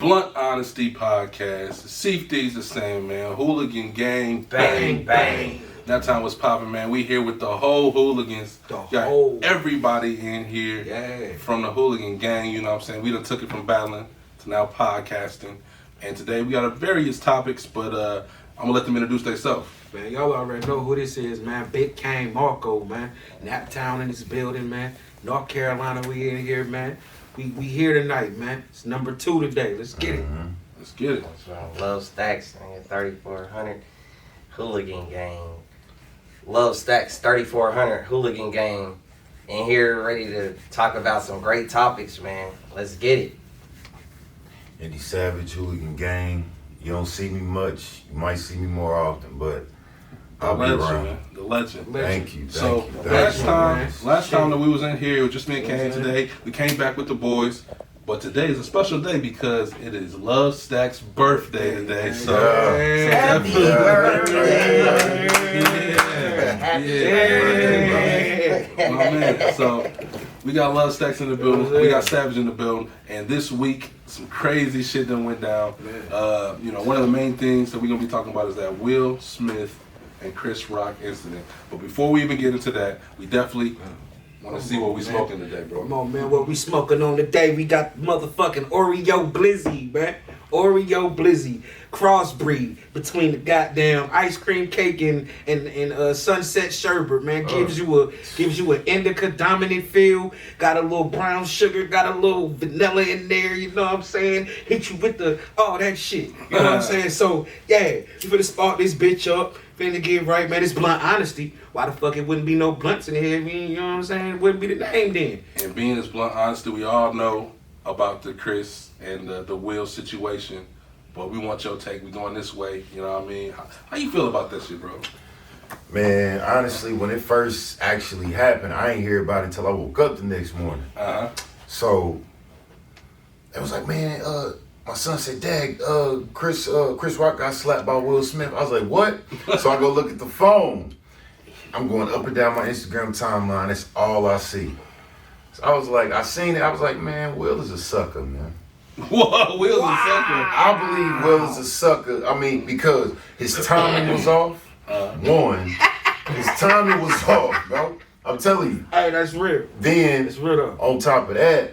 Blunt Honesty Podcast. CEPH the same, man. Hooligan gang, bang, bang. That time was popping, man. We here with the whole hooligans. Got everybody in here from the hooligan gang, you know what I'm saying? We done took it from battling to now podcasting. And today we got various topics, but I'm going to let them introduce themselves. Man, y'all already know who this is, man. Big CAINE, MARKO, man. Naptown in this building, man. North Carolina, we in here, man. We here tonight, man. It's number 2 today. Let's get it. Let's get it. That's right. Love Stacks, man. 3400 Hooligan Gang. Love Stacks 3400 Hooligan Gang. And here ready to talk about some great topics, man. Let's get it. Eddie Savage Hooligan Gang. You don't see me much. You might see me more often, but I'll be around. Man. The legend. Thank you. So last time that we was in here, it was just me and CAINE today. We came back with the boys. But today is a special day because it is Love Stack's birthday today. So Happy birthday! My man. So we got Love Stacks in the building. We got Savage in the building. And this week, some crazy shit done went down. One of the main things that we're gonna be talking about is that Will Smith and Chris Rock incident. But before we even get into that, we definitely want to see what we smoking today, bro. Come on, man. What we smoking on today? We got motherfucking Oreo Blizzy, man. Oreo Blizzy. Crossbreed between the goddamn ice cream cake and sunset sherbet, man. Gives you an indica dominant feel. Got a little brown sugar, got a little vanilla in there, you know what I'm saying? Hit you with all that shit. You know what I'm saying? So yeah, you finna spark this bitch up. Finna get right, man. It's Blunt Honesty. Why the fuck it wouldn't be no blunts in here? You know what I'm saying? It wouldn't be the name then. And being as Blunt Honesty, we all know about the Chris and the Will situation. But we want your take. We going this way. You know what I mean? How you feel about that shit, bro? Man, honestly, when it first actually happened, I ain't hear about it until I woke up the next morning. So it was like, man, my son said, Dad, Chris Rock got slapped by Will Smith. I was like, what? So I go look at the phone. I'm going up and down my Instagram timeline. That's all I see. So I was like, I seen it. I was like, man, Will is a sucker, man. What? Will's a sucker? I believe Will is a sucker. I mean, because his timing was off. His timing was off, bro. I'm telling you. Hey, that's real. Then, it's real though. On top of that,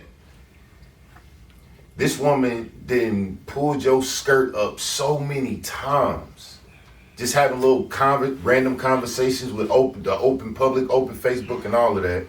this woman then pulled your skirt up so many times. Just having little random conversations with the open public, open Facebook and all of that.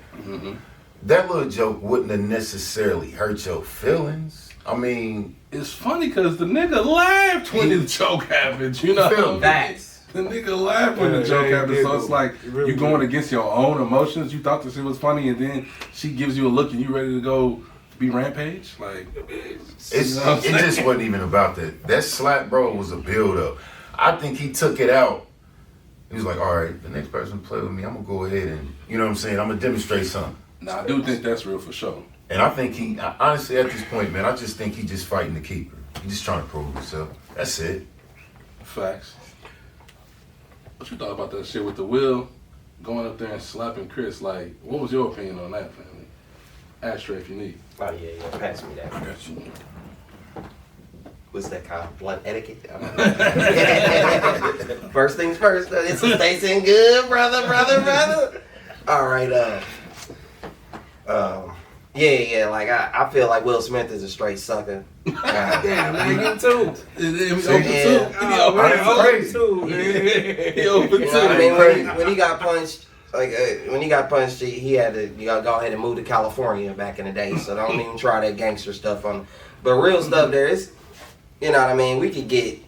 That little joke wouldn't have necessarily hurt your feelings. I mean, it's funny because the nigga laughed when the joke happened. You know, Facts. The nigga laughed when the joke happened. So it's like you going against your own emotions. You thought this shit was funny, and then she gives you a look, and you ready to go be rampage. Like it just wasn't even about that. That slap, bro, was a build up. I think he took it out. He was like, all right, the next person to play with me, I'm gonna go ahead and, you know what I'm saying, I'm gonna demonstrate something. Nah, I do think that's real for sure. And I think honestly, at this point, man, I just think he just fighting the keeper. He just trying to prove himself. That's it. Facts. What you thought about that shit with the Will going up there and slapping Chris? Like, what was your opinion on that, family? Ashtray if you need. Oh, yeah. Pass me that. I got you. What's that called? Blunt etiquette? First things first. It's tasting good, brother. All right. Yeah. Like I feel like Will Smith is a straight sucker. Damn, man, you too. He open too. He open too. I mean, when he got punched, he had to go ahead and move to California back in the day. So don't even try that gangster stuff on him. But real stuff there is, you know what I mean? We could get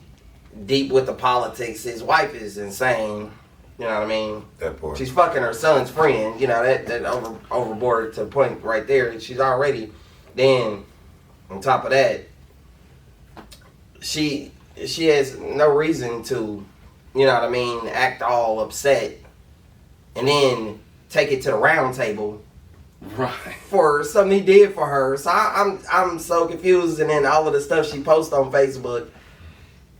deep with the politics. His wife is insane. You know what I mean? That part. She's fucking her son's friend. You know, that overboard to the point right there. She's already, then, on top of that, she has no reason to, you know what I mean, act all upset and then take it to the round table. Right. For something he did for her. So I'm so confused, and then all of the stuff she posts on Facebook,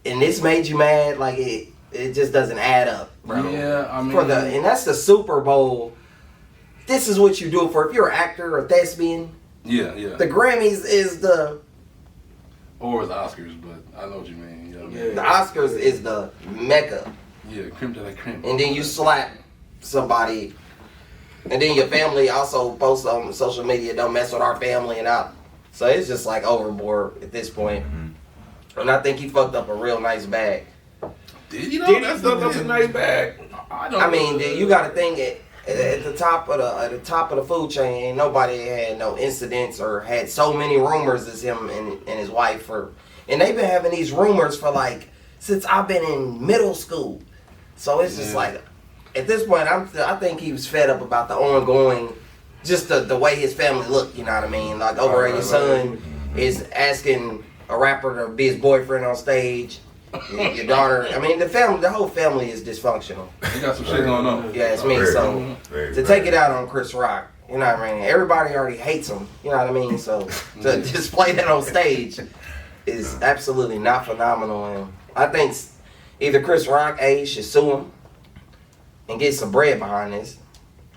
and this made you mad, like it just doesn't add up, bro. Yeah, I mean, and that's the Super Bowl. This is what you do for if you're an actor or thespian. Yeah. The Grammys is the Or it's Oscars, but I know what you mean. You know what I mean? The Oscars is the mecca. Yeah, creme de la creme. And then you slap somebody, and then your family also posts on social media, don't mess with our family and out. So it's just like overboard at this point. And I think he fucked up a real nice bag. Did you know Did he that's fuck up a nice bag? I mean, you got to think at the top of the food chain, ain't nobody had no incidents or had so many rumors as him and his wife and they've been having these rumors for like since I've been in middle school. So it's just like at this point, I think he was fed up about the ongoing, just the way his family looked. You know what I mean? Like over his son is asking a rapper to be his boyfriend on stage. Your daughter, I mean, the whole family is dysfunctional. You got some shit going on. Yeah, it's me. So to take it out on Chris Rock, you know what I mean? Everybody already hates him. You know what I mean? So to display that on stage is absolutely not phenomenal. And I think either Chris Rock, should sue him and get some bread behind this,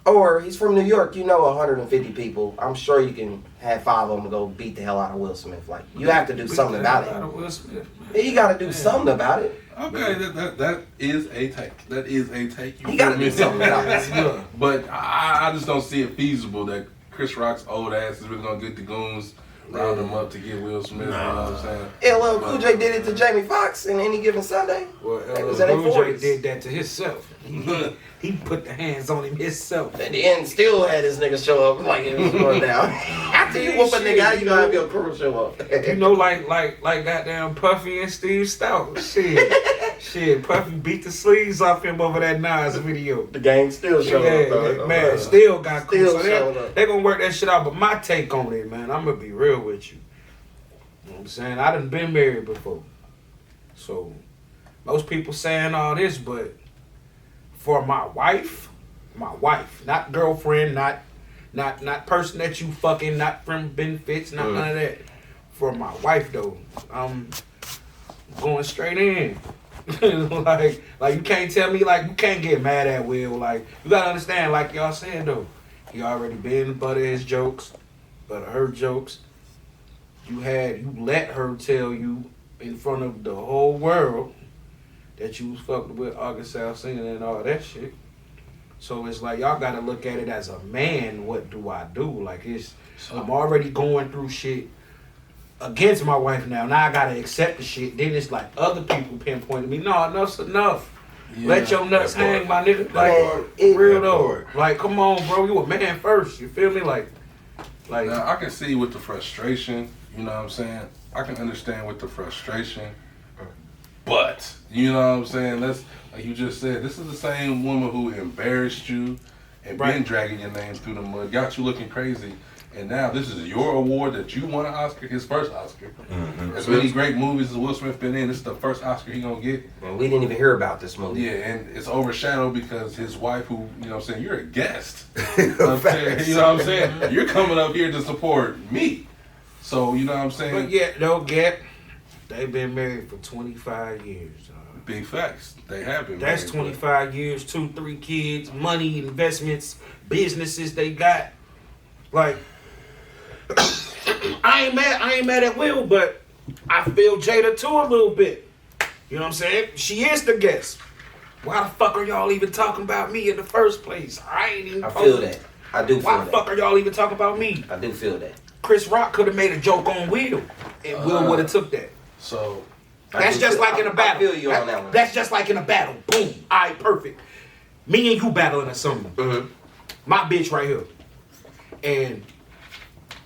or he's from New York. You know, 150 people. I'm sure you can have 5 of them go beat the hell out of Will Smith. Like you have to do something about it. You got to do something about it. Okay, that is a take. That is a take. You got to do something about it. But I just don't see it feasible that Chris Rock's old ass is really gonna get the goons, round him up to get Will Smith. You know what I'm saying? LL Cool J did it to Jamie Foxx in Any Given Sunday. Well, They was in their Cool J 40s. did that to himself. He put the hands on him himself. At the end, still had his nigga show up like it was going down. After you whoop a nigga out, you gonna have your crew show up. You know, like goddamn Puffy and Steve Stout. Shit, Puffy beat the sleeves off him over that Nas video. The gang still showed up though. Man, still got cool. Still So showed up. they gonna work that shit out. But my take on it, man, I'm gonna be real with you. You know what I'm saying? I done been married before. So most people saying all this, but for my wife, not girlfriend, not person that you fucking, not friend benefits, not none of that. For my wife though, I'm going straight in. like you can't tell me, like, you can't get mad at Will. Like, you gotta understand, like y'all saying though, he already been the butt of his jokes, butt of her jokes. You let her tell you in front of the whole world that you was fucking with August Alsina and all that shit. So it's like, y'all gotta look at it as a man. What do I do? Like, I'm already going through shit against my wife now. Now I gotta accept the shit. Then it's like other people pinpointing me. No, enough's enough. Yeah, let your nuts hang, my nigga. Like, real though. Like, come on, bro. You a man first. You feel me? Like. Now, I can see with the frustration. You know what I'm saying? I can understand with the frustration. But, you know what I'm saying? That's, like you just said, this is the same woman who embarrassed you and been dragging your name through the mud, got you looking crazy. And now this is your award that you won an Oscar, his first Oscar. As many great movies as Will Smith been in, this is the first Oscar he gonna get. And we didn't even hear about this movie. Yeah, and it's overshadowed because his wife, who, you know what I'm saying, you're a guest. You know what I'm saying? You're coming up here to support me. So, you know what I'm saying? But yeah, don't get, they've been married for 25 years. Big facts. They have been. That's 25 years, 2-3 kids, money, investments, businesses they got. Like, I ain't mad at Will, but I feel Jada too a little bit. You know what I'm saying? She is the guest. Why the fuck are y'all even talking about me in the first place? I feel that. I do feel that. Why the fuck are y'all even talking about me? I do feel that. Chris Rock could have made a joke on Will, and Will would have took that. So that's just like in a battle. I feel you on that one. That's just like in a battle. Boom. All right, perfect. Me and you battling or something. Mm-hmm. My bitch right here. And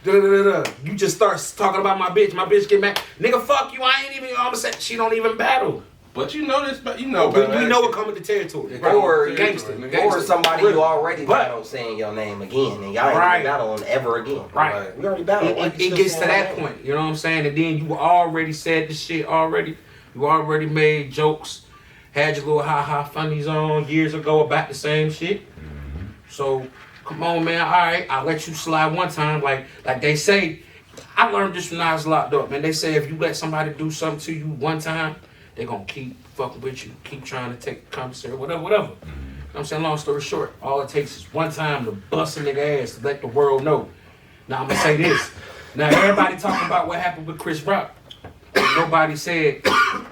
you just start talking about my bitch. My bitch get mad. Nigga, fuck you. I ain't even, all of a sudden, she don't even battle. But you know this, but you know we know what coming to territory. Or gangster. Or somebody you already battled saying your name again, and y'all ain't battling ever again. Right. We already battled. It gets to that point. You know what I'm saying? And then you already said the shit already. You already made jokes, had your little ha-ha funnies on years ago about the same shit. So, come on, man. All right, I'll let you slide one time. Like they say, I learned this when I was locked up, man. They say if you let somebody do something to you one time, they're going to keep fucking with you, keep trying to take the commissary, whatever. You know what I'm saying? Long story short, all it takes is one time to bust a nigga ass to let the world know. Now, I'm going to say this. Now, everybody talking about what happened with Chris Rock. Nobody said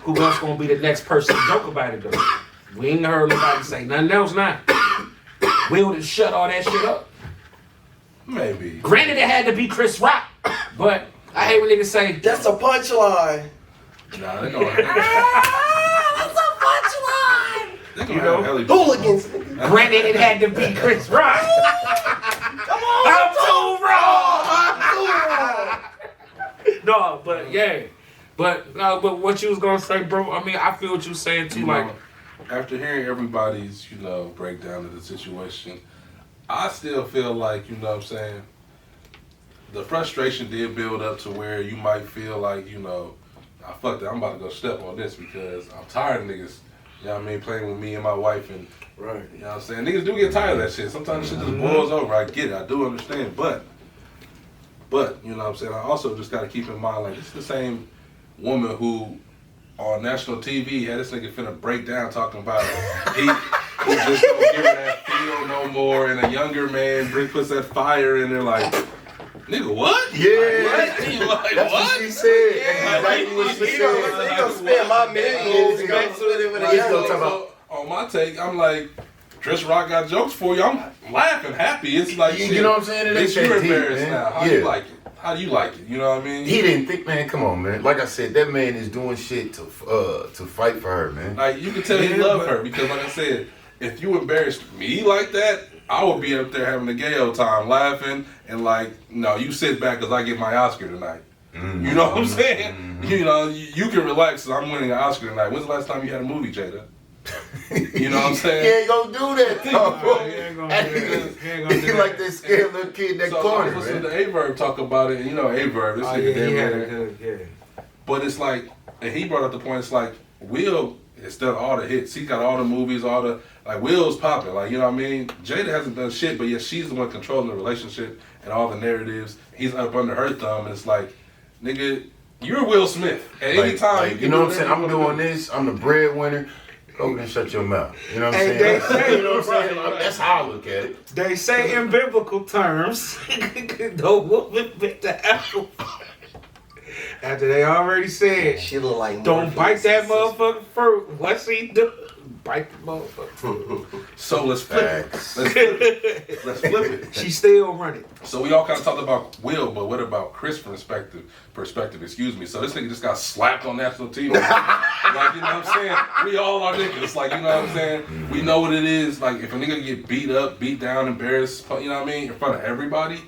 who else gonna be the next person to joke about it though. We ain't heard nobody say nothing else now. Will to shut all that shit up. Maybe. Granted, it had to be Chris Rock, but I hate when niggas say That's a punchline. Nah, they're gonna. That's a punchline. They're You gonna know, have Ellie. Hooligans. granted it had to be Chris Rock. Come on. I'm too wrong. No, but yeah. But what you was gonna say, bro? I mean, I feel what you saying too. You Like, know, after hearing everybody's, breakdown of the situation, I still feel like, you know what I'm saying, the frustration did build up to where you might feel like, I fucked it, I'm about to go step on this because I'm tired of niggas, you know what I mean, playing with me and my wife and, right. you know what I'm saying, niggas do get tired of that shit. Sometimes shit just boils over. I get it, I do understand, but, you know what I'm saying, I also just gotta keep in mind, like, it's the same woman who on national TV had this nigga finna break down talking about he just don't give her that feel no more, and a younger man puts that fire in there like, nigga, what? Yeah. Like, That's what she said. Yeah, Exactly what she he gonna said. spend my millions to go to it with a young nigga. So, on my take, I'm like, Chris Rock got jokes for you. I'm laughing, happy. It's like, You know what I'm saying? It ain't Bitch, you're that deep, embarrassed man. now. How Yeah. you like it? How do you like it? You know what I mean? He didn't think, man. Come on, man. Like I said, that man is doing shit to fight for her, man. Like, you can tell he love her because, like I said, if you embarrassed me like that, I would be up there having a gay old time laughing and like, no, you sit back because I get my Oscar tonight. You know what I'm saying? You know, you can relax because I'm winning an Oscar tonight. When's the last time you had a movie, Jada? You know what I'm He saying? ain't gonna do that, though. He ain't gonna do that. He ain't gonna He do like that. that scared little kid in that So I corner, was listening man. to A-Verb talk about it, and A-Verb, this Oh, nigga yeah, damn he had near- a good, yeah. But it's like, and he brought up the point, it's like, Will has done all the hits. He got all the movies, Will's popping. Like, you know what I mean? Jada hasn't done shit, but yet she's the one controlling the relationship and all the narratives. He's up under her thumb, and it's like, nigga, you're Will Smith. At any time, you know what I'm saying? I'm doing this. I'm the breadwinner. Go and shut your mouth. You know what I'm And saying? they say- You know what I'm saying? That's how I look at it. They say in biblical terms, the woman bit the apple. After they already said, She look like don't Morpheus. bite that motherfucking fruit. What's he do? Bite the motherfucker. So let's flip it. Facts. Let's flip it. Let's flip it. She still running. So we all kind of talked about Will, but what about Chris' perspective, excuse me. So this nigga just got slapped on national TV. Like, you know what I'm saying? We all are niggas. Like, you know what I'm saying? We know what it is. Like, if a nigga get beat up, beat down, embarrassed, you know what I mean, in front of everybody,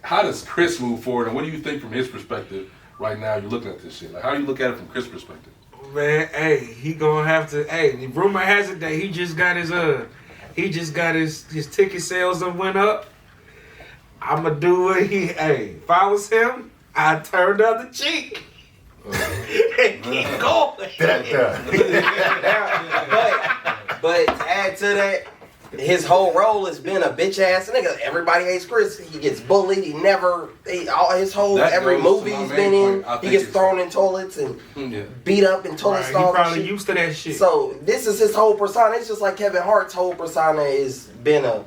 how does Chris move forward? And what do you think from his perspective right now? You're looking at this shit. Like, how do you look at it from Chris' perspective? Man, hey, he gonna have to. Hey, the rumor has it that he just got his ticket sales that went up. I'ma do what he. Hey, if I was him, I'd turn the other cheek and keep going. But to add to that, his whole role has been a bitch ass nigga. Everybody hates Chris. He gets bullied. Every That goes movie to my he's main been in, point. I he think gets it's- thrown in toilets and Yeah. beat up in toilet Right, he stalls. and probably shit. used to that shit. So this is his whole persona. It's just like Kevin Hart's whole persona is been a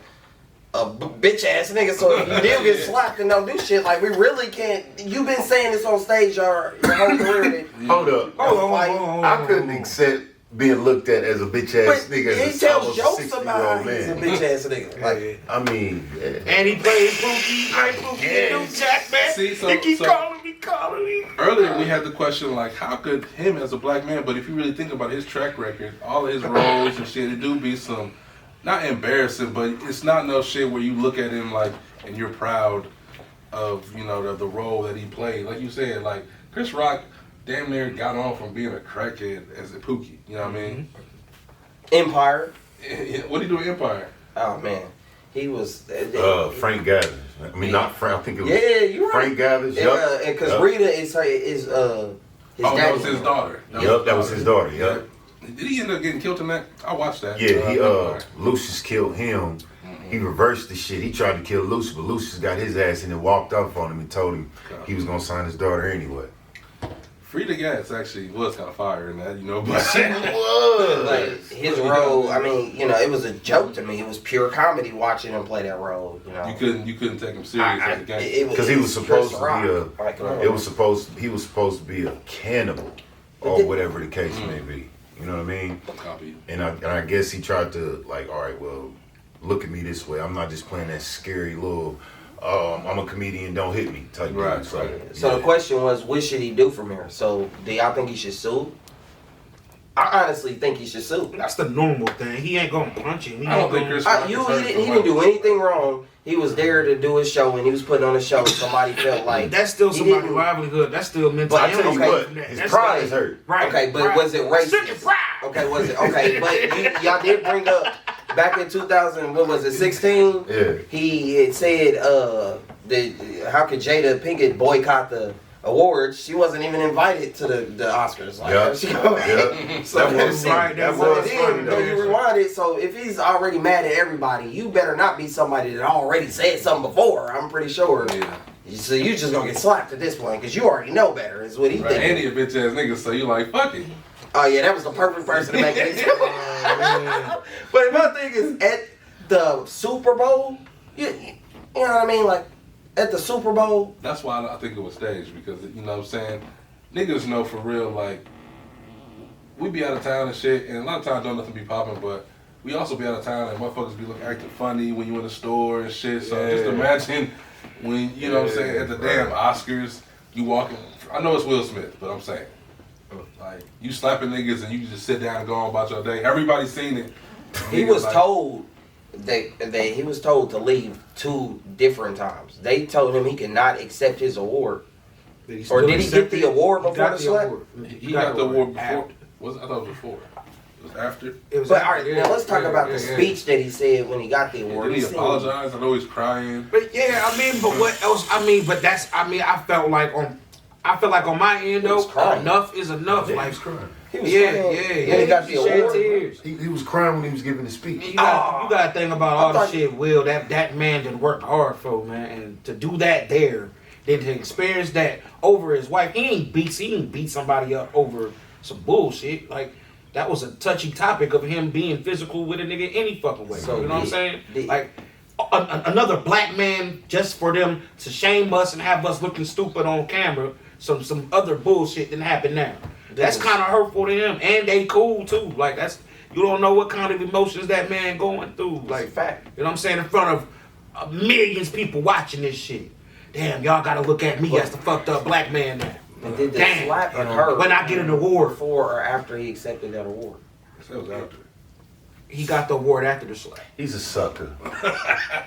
bitch ass nigga. So if you do get slapped and don't do shit, like we really can't. You've been saying this on stage your whole career. Hold up. Hold on. I couldn't accept being looked at as a bitch ass But nigga. he as tells almost jokes about how 60-year-old he's a man. bitch ass nigga. Like I mean, And he played Pookie, New Jack, man. See, so- They keep so- calling me. Earlier we had the question like, how could him as a black man, but if you really think about his track record, all of his roles and shit, it do be some, not embarrassing, but it's not no shit where you look at him like, and you're proud of, the role that he played. Like you said, like, Chris Rock damn near got on from being a crackhead as a Pookie, you know what I mean? Empire. What did he do in Empire? Oh man, he was. Frank Gathers. I mean, not Frank. I think it was Yeah, you're right. Frank Gathers. Yeah, and because Rita is his Oh, that daddy. was his daughter. That was his daughter. Yep. Did he end up getting killed in that? I watched that. Yeah, Lucius killed him. He reversed the shit. He tried to kill Lucius, but Lucius got his ass and then walked off on him and told him he was gonna sign his daughter anyway. Frida Gatz actually was kind of fire in that, you know, but She was. Like his role, I mean, you know, it was a joke to me. It was pure comedy watching him play that role. You know, you couldn't take him serious as a gangster. Because he was supposed to be he was supposed to be a cannibal or whatever the case may be. You know what I mean? Copy. And I guess he tried to like, all right, well, look at me this way. I'm not just playing that scary little, I'm a comedian, don't hit me type Right. thing. So the question was, what should he do from here? So do y'all think he should sue? I honestly think he should sue. That's the normal thing. He ain't gonna punch him. I don't think Chris Rock is hurt He for didn't money. do anything wrong. He was there to do his show, and he was putting on a show. Somebody felt like that's still he somebody's didn't- livelihood. That's still mental. But I tell you Okay. what, his pride is hurt. Right. Okay, but Pride. was it racist? Strictly pride. Okay, was it okay? But y'all did bring up back in 2000. What was it? 16. Yeah. He had said, how could Jada Pinkett boycott the awards? She wasn't even invited to the Oscars. Like, Yeah. So That was right, that so was then, funny, you know, though. you rewind it. So if he's already mad at everybody, you better not be somebody that already said something before. I'm pretty sure. Yeah. So you just gonna get slapped at this point because you already know better. Is what he Right. thinking. And he a bitch ass nigga, so you like, fuck it. Oh yeah, that was the perfect person to make an example. But my thing is, at the Super Bowl, you know what I mean? Like, at the Super Bowl, That's why I think it was staged, because, you know what I'm saying, niggas know for real, like, we be out of town and shit, and a lot of times don't nothing be popping, but we also be out of town and motherfuckers be looking acting funny when you in the store and shit. So just imagine when, you know what I'm saying, at the damn Oscars, you walking, I know it's Will Smith, but I'm saying, like, you slapping niggas and you just sit down and go on about your day. Everybody's seen it. he Niggas was like, told he was told to leave 2 different times. They told him he could not accept his award. Or did he get the award before the slap? He got the award before. I thought it was before. It was after. It was But all right, yeah, now let's talk yeah, about yeah, the yeah. speech that he said when he got the award. Did he said- apologize? I know he's crying. But yeah, I mean, but what else? I mean, but that's. I mean, I felt like on my end was though, crying. enough is enough. Yeah, he Like, was crying. He was yeah, crying yeah. when he got the shed award. tears. He was crying when he was giving the speech. You got to think about all the thought- shit, Will, that man did work hard for, man. And to do that there, then to experience that over his wife, he ain't beat somebody up over some bullshit. Like, that was a touchy topic of him being physical with a nigga any fucking way. So you know what I'm saying? the- Like, another black man, just for them to shame us and have us looking stupid on camera, some other bullshit didn't happen now. That's kind of hurtful to him, and they cool too. Like, that's, you don't know what kind of emotions that man going through. Like, a fact. you know what I'm saying, in front of millions of people watching this shit. Damn, y'all gotta look at me as the fucked up black man now. And did the Damn. slap occur When I get an award, before or after he accepted that award? That was after. he got the award after the slap. He's a sucker.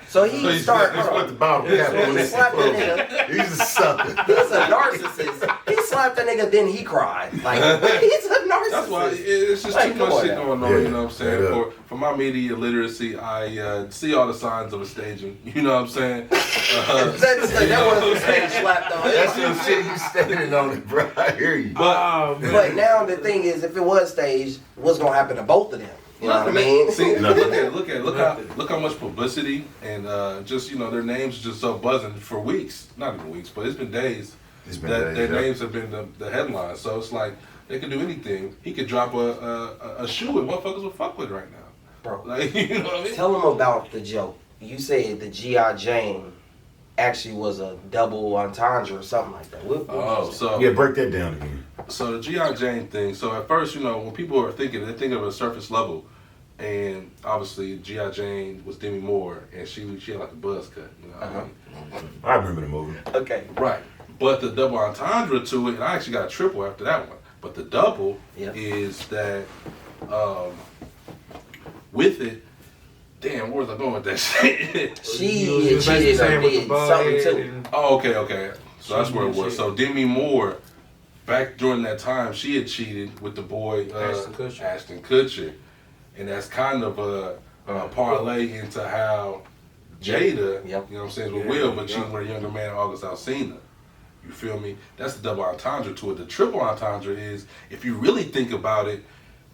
So he started. That's what the bottle So he capitalistic slapped the was. nigga. He's a sucker. He's a narcissist. He slapped the nigga, then he cried. Like, he's a narcissist. That's why it's just Like, too come much on shit now. going on. Yeah, You know what I'm saying? straight up. For my media literacy, I see all the signs of a staging. You know what I'm saying? That wasn't a stage slap though. That's your shit. You standing on it, bro. I hear you. But now the thing is, if it was staged, what's gonna happen to both of them? You know what I mean? See, Nothing. look how much publicity and just, you know, their names are just so buzzing for weeks. Not even weeks, but it's been days. It's been that days, their yeah. names have been the headlines. So it's like they could do anything. He could drop a shoe and motherfuckers would fuck with right now. Bro, Like, you know what I mean? tell them about the joke. You said the G.I. Jane actually was a double entendre or something like that. What Oh, was so Yeah, break that down again. So the G.I. Jane thing, so at first, you know, when people are thinking, they think of a surface level. And obviously, G.I. Jane was Demi Moore, and she had like a buzz cut. You know what I mean? I remember the movie. Okay. Right. But the double entendre to it, and I actually got a triple after that one. But the double Yeah. is that with it, damn, where was I going with that shit? She was basically cheated or saying with the did bald something head too. and- Oh, okay. So that's where it was. Shit. So Demi Moore, back during that time, she had cheated with the boy Ashton Kutcher. Kutcher. And that's kind of a parlay into how Jada, Yep. you know what I'm saying, with Yeah, Will, but yeah. cheating with a younger man, August Alsina. You feel me? That's the double entendre to it. The triple entendre is, if you really think about it,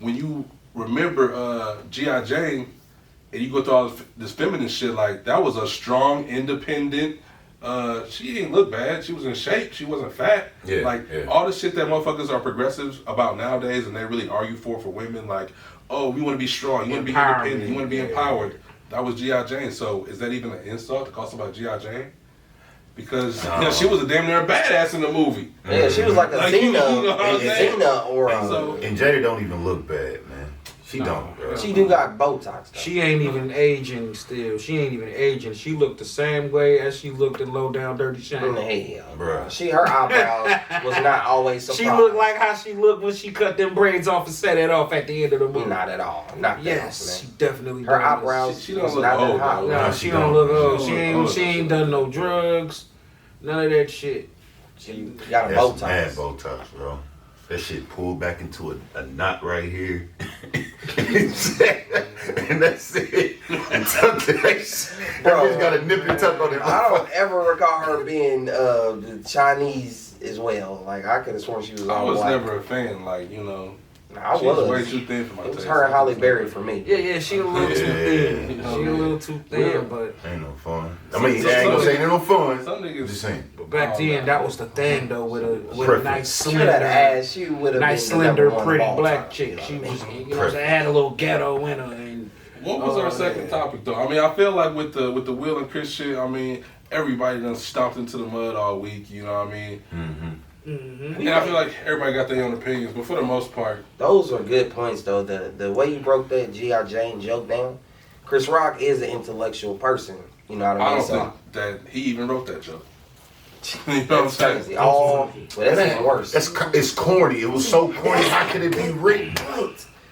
when you remember G.I. Jane, and you go through all this feminine shit, like, that was a strong, independent, she ain't look bad. She was in shape. She wasn't fat. All the shit that motherfuckers are progressives about nowadays, and they really argue for women, like, oh, we want to be strong, you want to be independent, you want to be empowered. That was G.I. Jane. So is that even an insult to call somebody G.I. Jane? Because she was a damn near badass in the movie. Yeah, she was like a Xena or and Jada don't even look bad, man. She don't. Bro. She do got Botox though. She ain't even aging still. She ain't even aging. She looked the same way as she looked in Low Down Dirty Shame. Hell, bro. Her eyebrows was not always surprised. She looked like how she looked when she cut them braids off and set it off at the end of the movie. Not at all. Not yes, that, she definitely her does. eyebrows. She don't look old. No, she don't look old. She ain't done no drugs. None of that shit. She got a That's Botox. mad Botox, bro. That shit pulled back into a knot right here. And that's it. And tucked that bro, that bitch got a nip and tuck on it. I don't ever recall her being Chinese as well. Like, I could have sworn she was all I was white. never a fan, like, you know. I she was was way too thin for my taste. It was her and Halle Berry for me. Yeah, she a little too thin. She a little too thin, but ain't no fun. I mean, I ain't gonna say ain't no fun. Some niggas just saying. But back then, that was the thing though, with a nice slender ass. She would have nice slender, pretty black chick. She was, you know, they had a little ghetto in her. And what was our second topic though? I mean, I feel like with the Will and Chris shit, I mean, everybody done stomped into the mud all week. You know what I mean? Mm-hmm. Mm-hmm. And I feel like everybody got their own opinions, but for the most part, those are good points though. The way you broke that G.I. Jane joke down, Chris Rock is an intellectual person. You know what I mean? I don't think that he even wrote that joke. You know what I'm saying? Well, that's even worse. It's corny. It was so corny. How could it be written?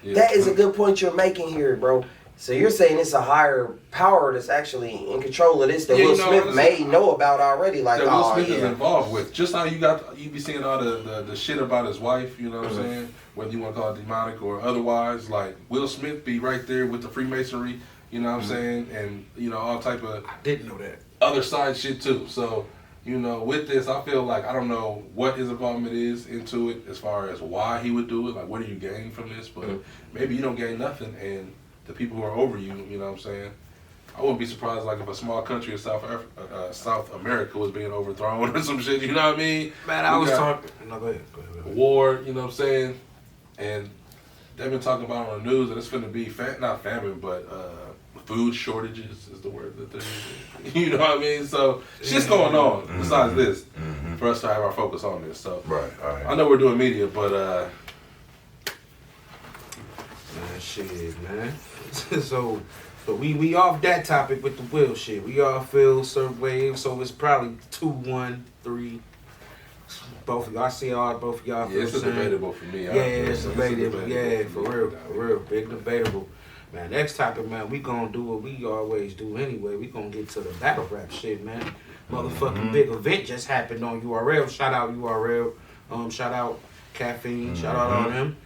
Yeah. That is a good point you're making here, bro. So you're saying it's a higher power that's actually in control of this that Will Smith may know about already, like that Will Smith is involved with. Just how you be seeing all the shit about his wife, you know what I'm saying? Whether you want to call it demonic or otherwise, like Will Smith be right there with the Freemasonry, you know what I'm saying? And you know, all type of I didn't know that. Other side shit too. So, you know, with this I feel like I don't know what his involvement is into it as far as why he would do it, like what do you gain from this? But maybe you don't gain nothing and the people who are over you, you know what I'm saying? I wouldn't be surprised like if a small country of South America was being overthrown or some shit, you know what I mean? Man, I was talking. No, go ahead. War, you know what I'm saying? And they've been talking about on the news that it's going to be, not famine, but food shortages is the word that they're using. You know what I mean? So shit's going on besides this for us to have our focus on this. So right. I know we're doing media, but man, shit, man. so we off that topic with the Will shit. We all feel certain ways, so it's probably 2-1-3. Both of y'all, I see both of y'all feel it's debatable for me. Yeah, it's debatable. Yeah, for real, big debatable. Man, next topic, man, we gonna do what we always do anyway. We gonna get to the battle rap shit, man. Motherfucking big event just happened on URL. Shout out URL. Shout out Caffeine. Shout out all them.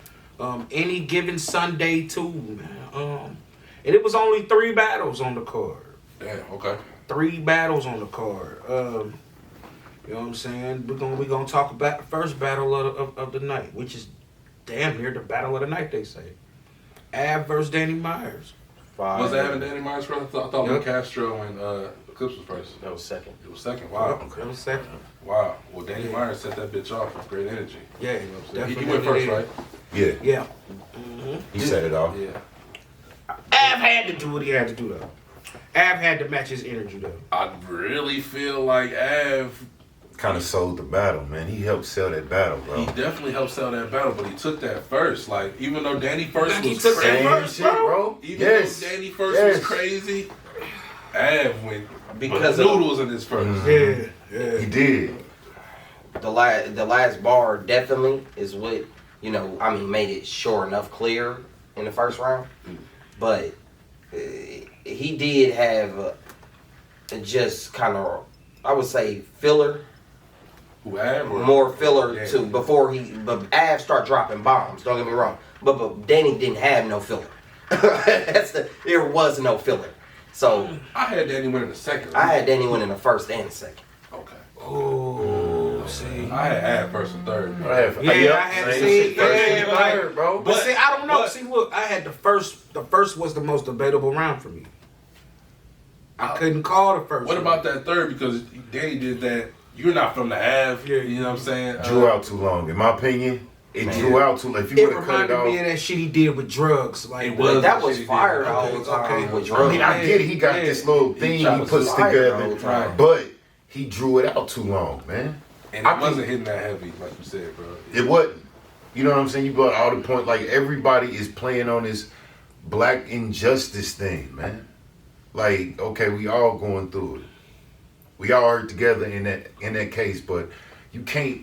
Any given Sunday too, man. And it was only 3 battles on the card. Damn, okay. 3 battles on the card. You know what I'm saying? We're gonna talk about the first battle of the night, which is damn near the battle of the night, they say. Av versus Danny Myers. Was Av and Danny Myers first? I thought yep. Castro and Clips was first. That was second. It was second. Wow. Okay. That was second. Wow. Well, Danny Myers set that bitch off with great energy. Yeah, you know what I'm saying? He went first, right? Yeah. Yeah. He set it off. Yeah. Av had to do what he had to do, though. Av had to match his energy, though. I really feel like Av kind of sold the battle, man. He helped sell that battle, bro. He definitely helped sell that battle, but he took that first. Like, even though Danny first was took crazy, that first, bro. Even though Danny first was crazy, Av went because noodles in his first. Yeah, he did. The last bar definitely is what, you know, I mean, made it sure enough clear in the first round. But he did have just kind of, I would say, filler. More filler too before but Av start dropping bombs. Don't get me wrong, but Danny didn't have no filler. There was no filler. So I had Danny win in the second. I had Danny win in the first and the second. Okay. Oh, see, I had Av first and third. I had third, bro. But see, I don't know. See, look, I had the first. The first was the most debatable round for me. I couldn't call the first What one. about that third? Because Danny did that. You're not from the Ave. Yeah. You know what I'm saying? Drew out too long. In my opinion, it drew out too long. If you It would have cut it reminded me off. of that shit he did with drugs. Like, It was. That was Shit, fire the okay, whole time okay. with I drugs. mean, I get it. He got Yeah. this little thing he tried to puts fire the together, whole time. but he drew it out too long, man. And it wasn't hitting that heavy, like you said, bro. It wasn't. You know what I'm saying? You brought all the point. Like, everybody is playing on this black injustice thing, man. Like, okay, we all going through it. We all are together in that case, but you can't.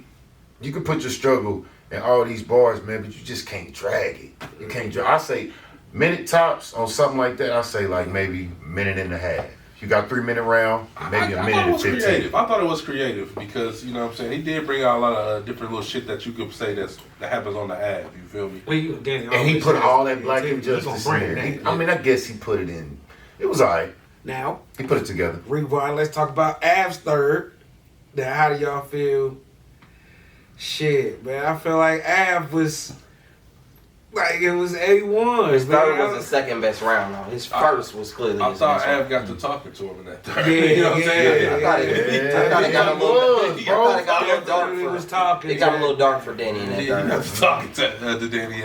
You can put your struggle in all these bars, man, but you just can't drag it. You can't drag. I say minute tops on something like that. I say like maybe minute and a half. You got 3 minute round, maybe a I minute thought it and was 15. creative. I thought it was creative because, you know what I'm saying, he did bring out a lot of different little shit that you could say that happens on the Ave. You feel me? And he put all that black injustice in there. That. I mean, I guess he put it in. It was alright. Now, He put it together. rewind. Let's talk about Av's third. Now, how do y'all feel? Shit, man. I feel like Av was like it was A1. His man. third was the second best round, though. His first was clearly I his thought best Av round. got to talking to him in that third. Yeah, You know what I'm saying? yeah, I thought it got a little dark He was for. talking. It got a little dark for Danny in that Yeah, you got third. to talking to Danny